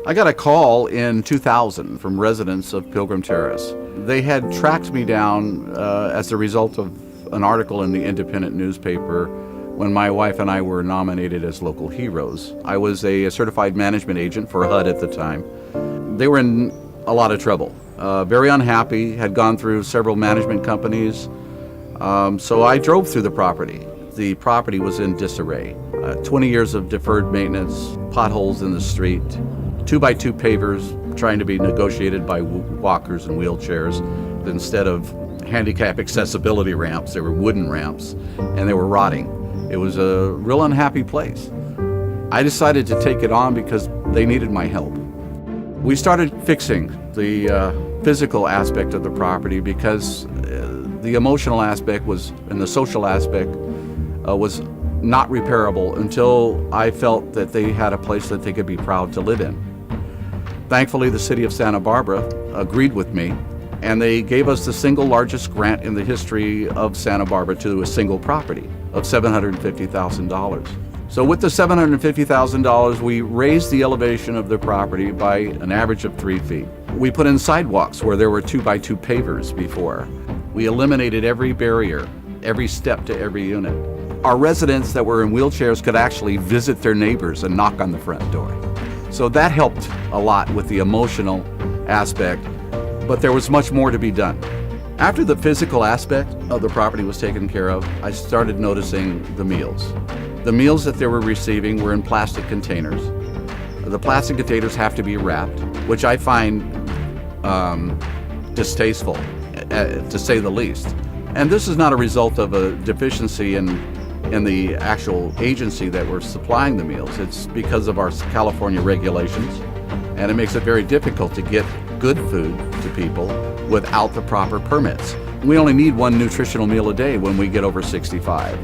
I got a call in 2000 from residents of Pilgrim Terrace. They had tracked me down as a result of an article in the independent newspaper when my wife and I were nominated as local heroes. I was a certified management agent for HUD at the time. They were in a lot of trouble, very unhappy, had gone through several management companies. So I drove through the property. The property was in disarray. 20 years of deferred maintenance, potholes in the street, 2x2 pavers trying to be negotiated by walkers and wheelchairs. Instead of handicap accessibility ramps, they were wooden ramps, and they were rotting. It was a real unhappy place. I decided to take it on because they needed my help. We started fixing the physical aspect of the property because the emotional aspect and the social aspect was not repairable until I felt that they had a place that they could be proud to live in. Thankfully, the city of Santa Barbara agreed with me, and they gave us the single largest grant in the history of Santa Barbara to a single property of $750,000. So with the $750,000, we raised the elevation of the property by an average of 3 feet. We put in sidewalks where there were 2x2 pavers before. We eliminated every barrier, every step to every unit. Our residents that were in wheelchairs could actually visit their neighbors and knock on the front door. So that helped a lot with the emotional aspect, but there was much more to be done. After the physical aspect of the property was taken care of, I started noticing the meals. The meals that they were receiving were in plastic containers. The plastic containers have to be wrapped, which I find distasteful, to say the least. And this is not a result of a deficiency in the actual agency that we're supplying the meals. It's because of our California regulations, and it makes it very difficult to get good food to people without the proper permits. We only need one nutritional meal a day when we get over 65.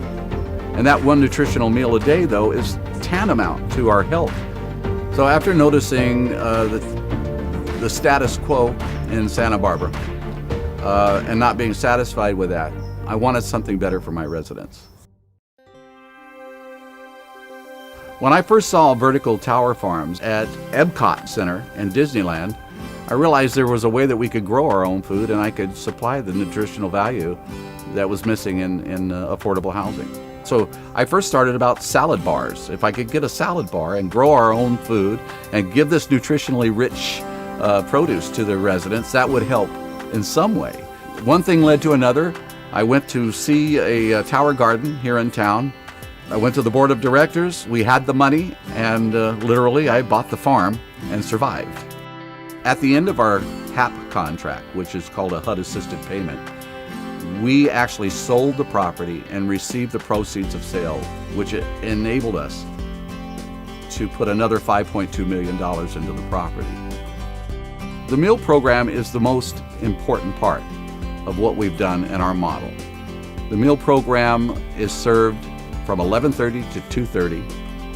And that one nutritional meal a day, though, is tantamount to our health. So after noticing the status quo in Santa Barbara and not being satisfied with that, I wanted something better for my residents. When I first saw vertical tower farms at Epcot Center in Disneyland, I realized there was a way that we could grow our own food and I could supply the nutritional value that was missing in affordable housing. So I first started about salad bars. If I could get a salad bar and grow our own food and give this nutritionally rich produce to the residents, that would help in some way. One thing led to another. I went to see a tower garden here in town. I went to the board of directors, we had the money, and literally I bought the farm and survived. At the end of our HAP contract, which is called a HUD-assisted payment, we actually sold the property and received the proceeds of sale, which enabled us to put another $5.2 million into the property. The meal program is the most important part of what we've done in our model. The meal program is served from 11:30 to 2:30.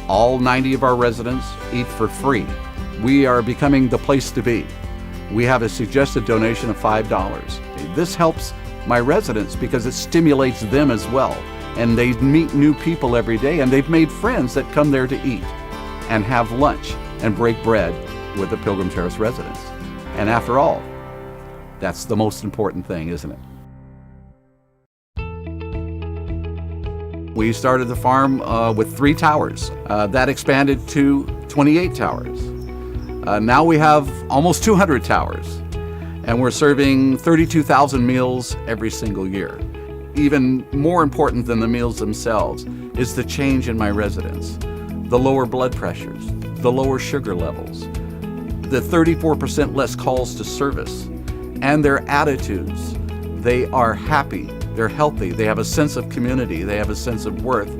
All 90 of our residents eat for free. We are becoming the place to be. We have a suggested donation of $5. This helps my residents because it stimulates them as well. And they meet new people every day, and they've made friends that come there to eat and have lunch and break bread with the Pilgrim Terrace residents. And after all, that's the most important thing, isn't it? We started the farm with 3 towers. That expanded to 28 towers. Now we have almost 200 towers, and we're serving 32,000 meals every single year. Even more important than the meals themselves is the change in my residents. The lower blood pressures, the lower sugar levels, the 34% less calls to service, and their attitudes. They are happy, they're healthy, they have a sense of community, they have a sense of worth,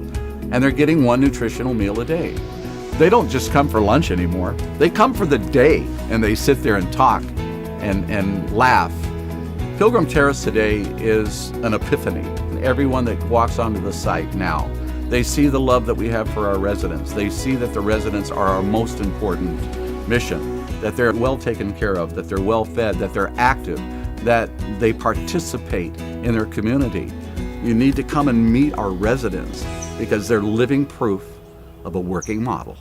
and they're getting one nutritional meal a day. They don't just come for lunch anymore. They come for the day, and they sit there and talk and laugh. Pilgrim Terrace today is an epiphany. Everyone that walks onto the site now, they see the love that we have for our residents. They see that the residents are our most important mission, that they're well taken care of, that they're well fed, that they're active, that they participate in their community. You need to come and meet our residents because they're living proof of a working model.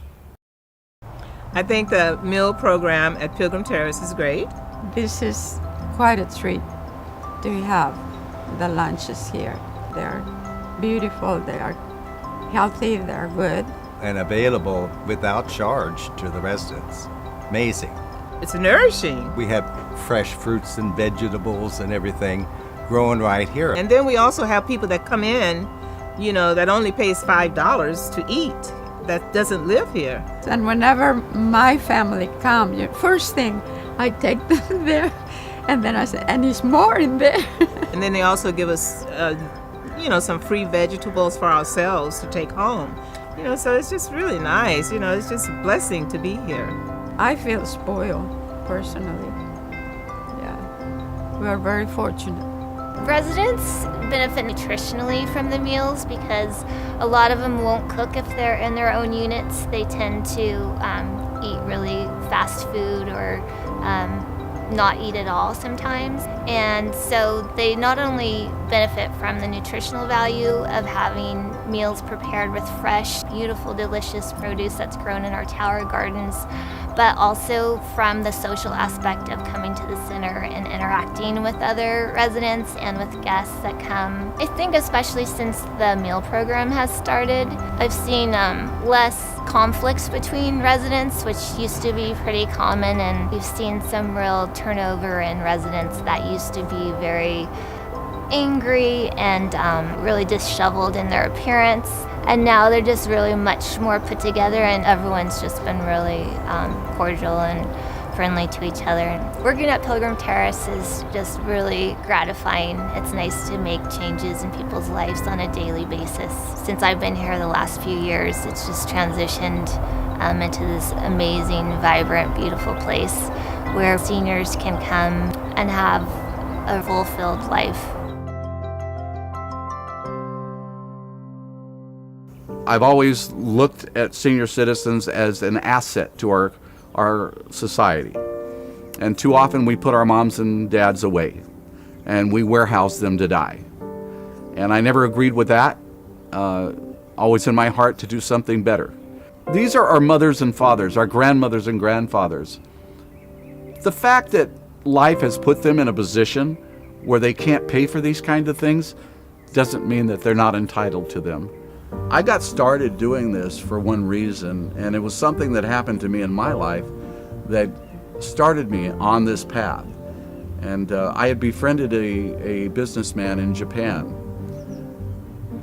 I think the meal program at Pilgrim Terrace is great. This is quite a treat to have the lunches here. They're beautiful, they are healthy, they're good. And available without charge to the residents. Amazing. It's nourishing. We have fresh fruits and vegetables and everything growing right here. And then we also have people that come in, that only pays $5 to eat, that doesn't live here. And whenever my family come, first thing, I take them there, and then I say, and there's more in there. And then they also give us, some free vegetables for ourselves to take home. So it's just really nice. It's just a blessing to be here. I feel spoiled, personally. Yeah, we're very fortunate. Residents benefit nutritionally from the meals because a lot of them won't cook if they're in their own units. They tend to eat really fast food or not eat at all sometimes. And so they not only benefit from the nutritional value of having meals prepared with fresh, beautiful, delicious produce that's grown in our tower gardens, but also from the social aspect of coming to the center and interacting with other residents and with guests that come. I think especially since the meal program has started, I've seen less conflicts between residents, which used to be pretty common, and we've seen some real turnover in residents that used to be very angry and really disheveled in their appearance. And now they're just really much more put together, and everyone's just been really cordial and friendly to each other. And working at Pilgrim Terrace is just really gratifying. It's nice to make changes in people's lives on a daily basis. Since I've been here the last few years, it's just transitioned into this amazing, vibrant, beautiful place where seniors can come and have a fulfilled life. I've always looked at senior citizens as an asset to our society. And too often we put our moms and dads away and we warehouse them to die. And I never agreed with that. Always in my heart to do something better. These are our mothers and fathers, our grandmothers and grandfathers. The fact that life has put them in a position where they can't pay for these kinds of things doesn't mean that they're not entitled to them. I got started doing this for one reason, and it was something that happened to me in my life that started me on this path. And I had befriended a businessman in Japan,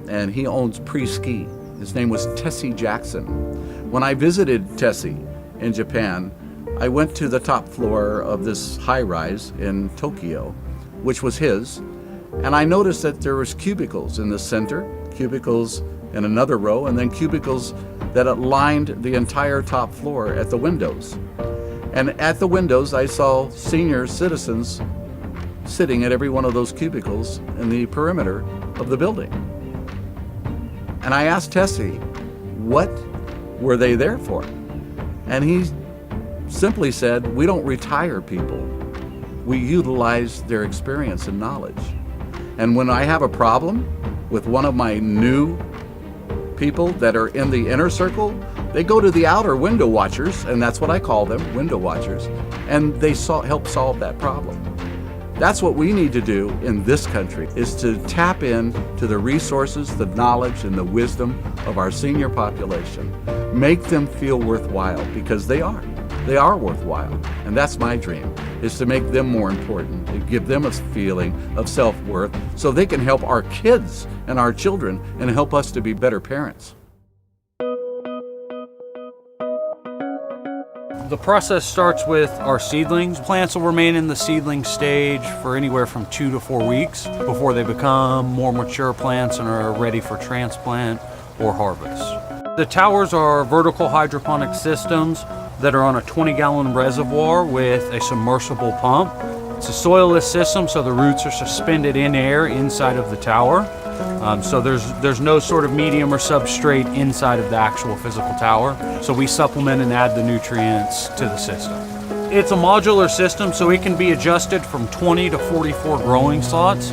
and he owns Pre-Ski. His name was Tessie Jackson. When I visited Tessie in Japan, I went to the top floor of this high-rise in Tokyo, which was his, and I noticed that there was cubicles in the center, cubicles in another row, and then cubicles that lined the entire top floor at the windows. And at the windows, I saw senior citizens sitting at every one of those cubicles in the perimeter of the building. And I asked Tessie, what were they there for? And he simply said, we don't retire people. We utilize their experience and knowledge. And when I have a problem with one of my new people that are in the inner circle, they go to the outer window watchers, and that's what I call them, window watchers, and they help solve that problem. That's what we need to do in this country, is to tap in to the resources, the knowledge, and the wisdom of our senior population. Make them feel worthwhile, because they are. They are worthwhile. And that's my dream, is to make them more important, to give them a feeling of self-worth so they can help our kids and our children and help us to be better parents. The process starts with our seedlings. Plants will remain in the seedling stage for anywhere from 2 to 4 weeks before they become more mature plants and are ready for transplant or harvest. The towers are vertical hydroponic systems that are on a 20-gallon reservoir with a submersible pump. It's a soilless system, so the roots are suspended in air inside of the tower. So there's no sort of medium or substrate inside of the actual physical tower. So we supplement and add the nutrients to the system. It's a modular system, so it can be adjusted from 20 to 44 growing slots.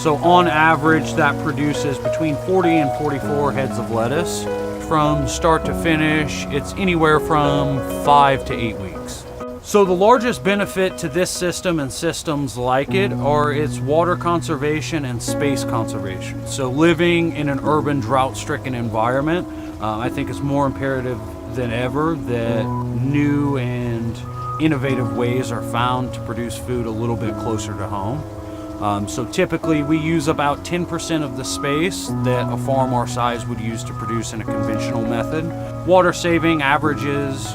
So on average, that produces between 40 and 44 heads of lettuce from start to finish, it's anywhere from 5 to 8 weeks. So the largest benefit to this system and systems like it are its water conservation and space conservation. So living in an urban drought-stricken environment, I think it's more imperative than ever that new and innovative ways are found to produce food a little bit closer to home. So typically we use about 10% of the space that a farm our size would use to produce in a conventional method. Water saving averages,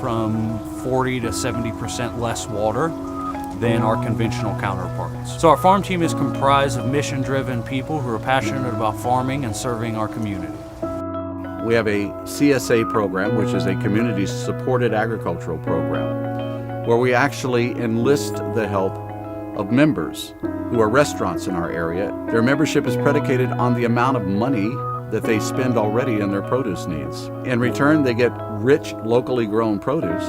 from 40 to 70% less water than our conventional counterparts. So our farm team is comprised of mission-driven people who are passionate about farming and serving our community. We have a CSA program, which is a community-supported agricultural program, where we actually enlist the help of members who are restaurants in our area. Their membership is predicated on the amount of money that they spend already in their produce needs. In return, they get rich, locally grown produce,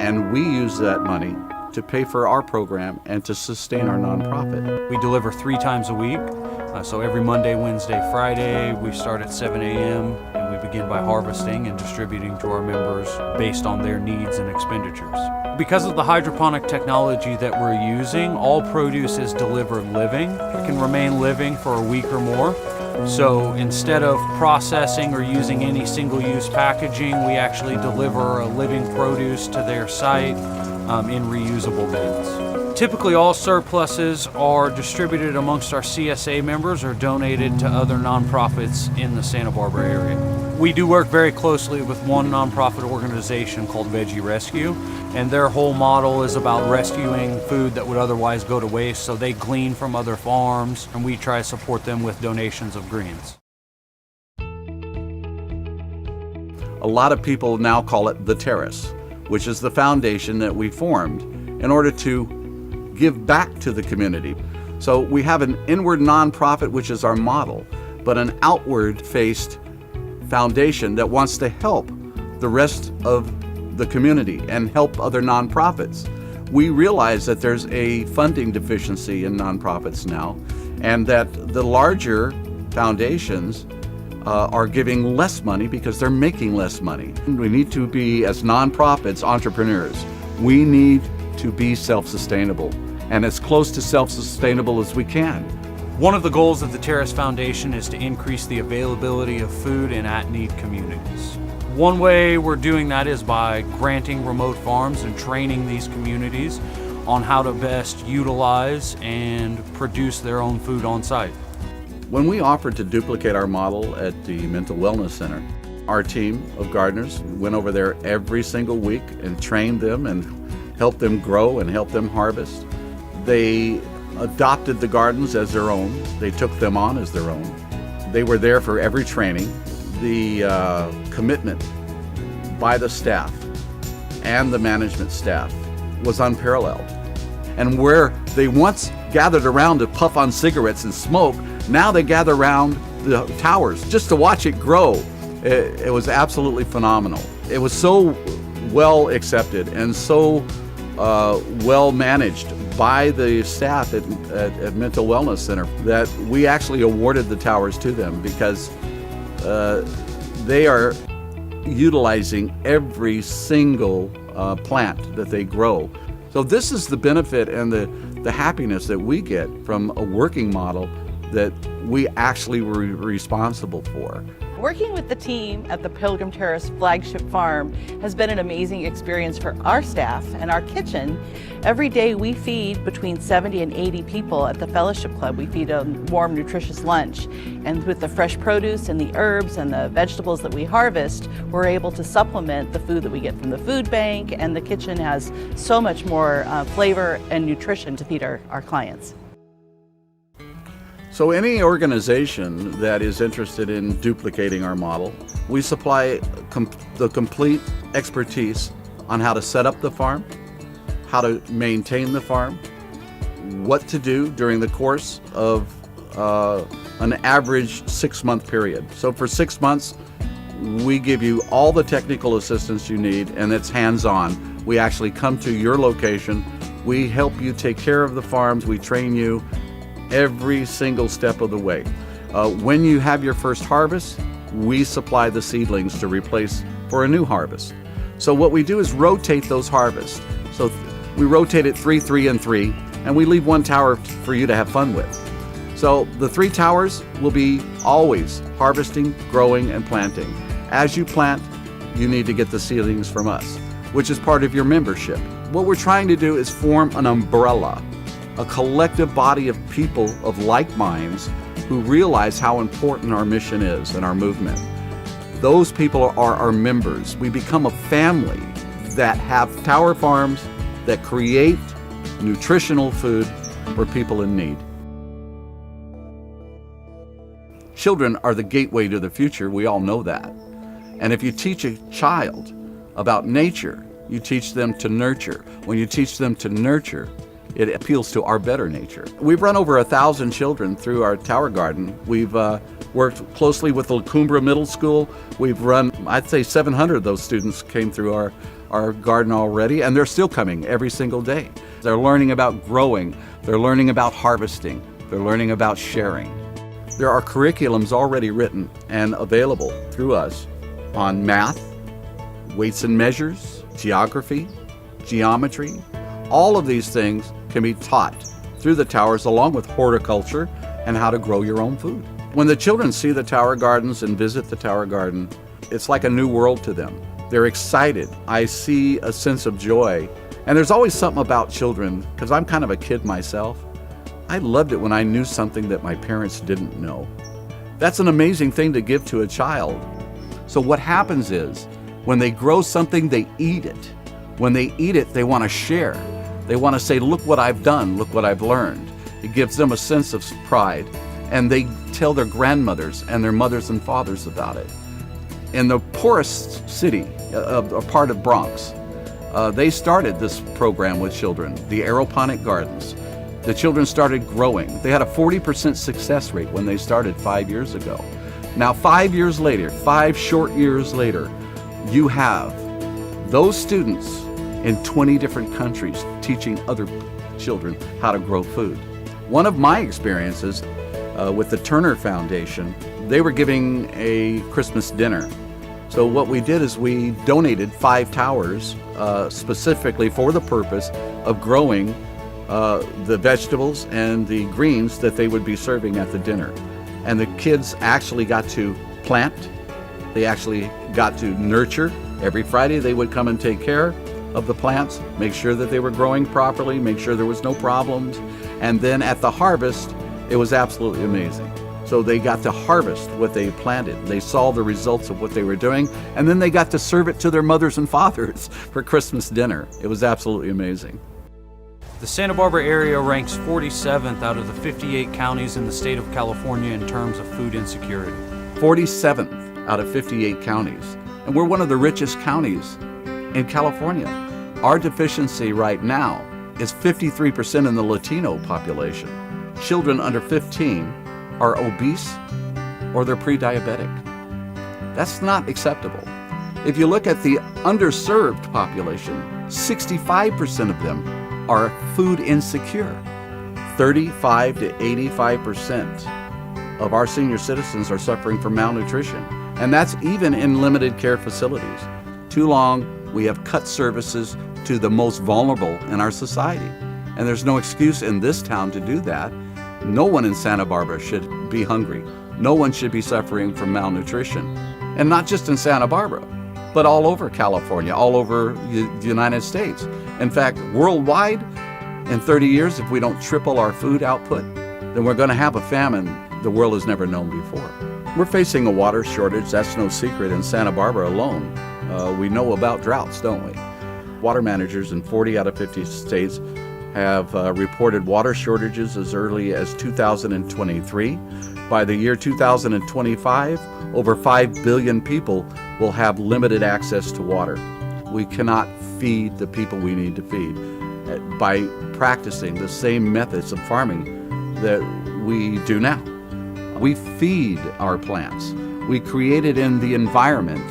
and we use that money to pay for our program and to sustain our nonprofit. We deliver 3 times a week, so every Monday, Wednesday, Friday. We start at 7 a.m. and we begin by harvesting and distributing to our members based on their needs and expenditures. Because of the hydroponic technology that we're using, all produce is delivered living. It can remain living for a week or more. So instead of processing or using any single-use packaging, we actually deliver a living produce to their site in reusable bins. Typically all surpluses are distributed amongst our CSA members or donated to other nonprofits in the Santa Barbara area. We do work very closely with one nonprofit organization called Veggie Rescue, and their whole model is about rescuing food that would otherwise go to waste. So they glean from other farms, and we try to support them with donations of greens. A lot of people now call it the Terrace, which is the foundation that we formed in order to give back to the community. So we have an inward nonprofit, which is our model, but an outward-faced foundation that wants to help the rest of the community and help other nonprofits. We realize that there's a funding deficiency in nonprofits now, and that the larger foundations are giving less money because they're making less money. We need to be, as nonprofits, entrepreneurs. We need to be self-sustainable and as close to self-sustainable as we can. One of the goals of the Terrace Foundation is to increase the availability of food in at-need communities. One way we're doing that is by granting remote farms and training these communities on how to best utilize and produce their own food on site. When we offered to duplicate our model at the Mental Wellness Center, our team of gardeners went over there every single week and trained them and helped them grow and helped them harvest. They adopted the gardens as their own. They took them on as their own. They were there for every training. The commitment by the staff and the management staff was unparalleled. And where they once gathered around to puff on cigarettes and smoke, now they gather around the towers just to watch it grow. It was absolutely phenomenal. It was so well accepted and so well managed by the staff at Mental Wellness Center that we actually awarded the towers to them because they are utilizing every single plant that they grow. So this is the benefit and the happiness that we get from a working model that we actually were responsible for. Working with the team at the Pilgrim Terrace flagship farm has been an amazing experience for our staff and our kitchen. Every day we feed between 70 and 80 people at the Fellowship Club. We feed a warm, nutritious lunch. And with the fresh produce and the herbs and the vegetables that we harvest, we're able to supplement the food that we get from the food bank, and the kitchen has so much more flavor and nutrition to feed our clients. So any organization that is interested in duplicating our model, we supply the complete expertise on how to set up the farm, how to maintain the farm, what to do during the course of an average 6-month period. So for 6 months, we give you all the technical assistance you need, and it's hands-on. We actually come to your location. We help you take care of the farms. We train you every single step of the way. When you have your first harvest, we supply the seedlings to replace for a new harvest. So what we do is rotate those harvests. So we rotate it 3, 3, and 3, and we leave one tower for you to have fun with. So the 3 towers will be always harvesting, growing, and planting. As you plant, you need to get the seedlings from us, which is part of your membership. What we're trying to do is form an umbrella, a collective body of people of like minds who realize how important our mission is and our movement. Those people are our members. We become a family that have tower farms that create nutritional food for people in need. Children are the gateway to the future. We all know that. And if you teach a child about nature, you teach them to nurture. When you teach them to nurture, it appeals to our better nature. We've run over 1,000 children through our tower garden. We've worked closely with the La Cumbre Middle School. We've run, I'd say 700 of those students came through our garden already, and they're still coming every single day. They're learning about growing. They're learning about harvesting. They're learning about sharing. There are curriculums already written and available through us on math, weights and measures, geography, geometry. All of these things can be taught through the towers, along with horticulture and how to grow your own food. When the children see the tower gardens and visit the tower garden, it's like a new world to them. They're excited. I see a sense of joy. And there's always something about children, because I'm kind of a kid myself. I loved it when I knew something that my parents didn't know. That's an amazing thing to give to a child. So what happens is, when they grow something, they eat it. When they eat it, they want to share. They want to say, look what I've done, look what I've learned. It gives them a sense of pride. And they tell their grandmothers and their mothers and fathers about it. In the poorest city, a part of Bronx, they started this program with children, the aeroponic gardens. The children started growing. They had a 40% success rate when they started 5 years ago. Now 5 years later, 5 short years later, you have those students in 20 different countries teaching other children how to grow food. One of my experiences with the Turner Foundation, they were giving a Christmas dinner. So what we did is we donated 5 towers specifically for the purpose of growing the vegetables and the greens that they would be serving at the dinner. And the kids actually got to plant, they actually got to nurture. Every Friday they would come and take care of the plants, make sure that they were growing properly, make sure there was no problems. And then at the harvest, it was absolutely amazing. So they got to harvest what they planted. They saw the results of what they were doing, and then they got to serve it to their mothers and fathers for Christmas dinner. It was absolutely amazing. The Santa Barbara area ranks 47th out of the 58 counties in the state of California in terms of food insecurity. 47th out of 58 counties. And we're one of the richest counties in California. Our deficiency right now is 53% in the Latino population. Children under 15 are obese or they're pre-diabetic. That's not acceptable. If you look at the underserved population, 65% of them are food insecure. 35 to 85% of our senior citizens are suffering from malnutrition. And that's even in limited care facilities. Too long, we have cut services to the most vulnerable in our society. And there's no excuse in this town to do that. No one in Santa Barbara should be hungry. No one should be suffering from malnutrition. And not just in Santa Barbara, but all over California, all over the United States. In fact, worldwide, in 30 years, if we don't triple our food output, then we're going to have a famine the world has never known before. We're facing a water shortage. That's no secret in Santa Barbara alone. We know about droughts, don't we? Water managers in 40 out of 50 states have reported water shortages as early as 2023. By the year 2025, over 5 billion people will have limited access to water. We cannot feed the people we need to feed by practicing the same methods of farming that we do now. We feed our plants. We create it in the environment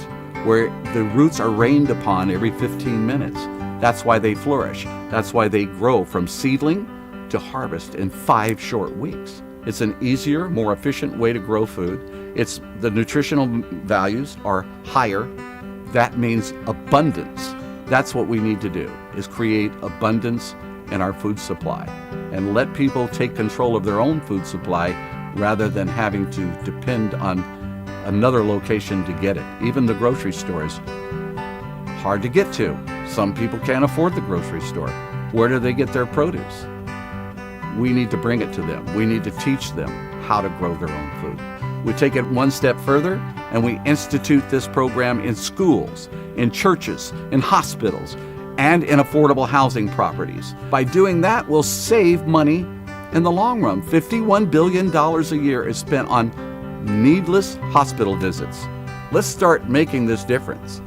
where the roots are rained upon every 15 minutes. That's why they flourish. That's why they grow from seedling to harvest in 5 short weeks. It's an easier, more efficient way to grow food, It's the nutritional values are higher. That means abundance. That's what we need to do, is create abundance in our food supply and let people take control of their own food supply rather than having to depend on another location to get it. Even the grocery stores, hard to get to. Some people can't afford the grocery store. Where do they get their produce? We need to bring it to them. We need to teach them how to grow their own food. We take it one step further and we institute this program in schools, in churches, in hospitals, and in affordable housing properties. By doing that, we'll save money in the long run. $51 billion a year is spent on needless hospital visits. Let's start making this difference.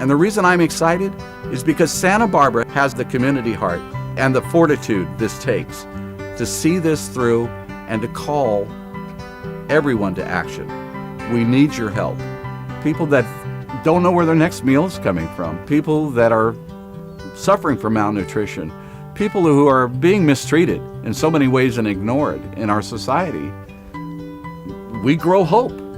And the reason I'm excited is because Santa Barbara has the community heart and the fortitude this takes to see this through and to call everyone to action. We need your help. People that don't know where their next meal is coming from, people that are suffering from malnutrition, people who are being mistreated in so many ways and ignored in our society. We grow hope.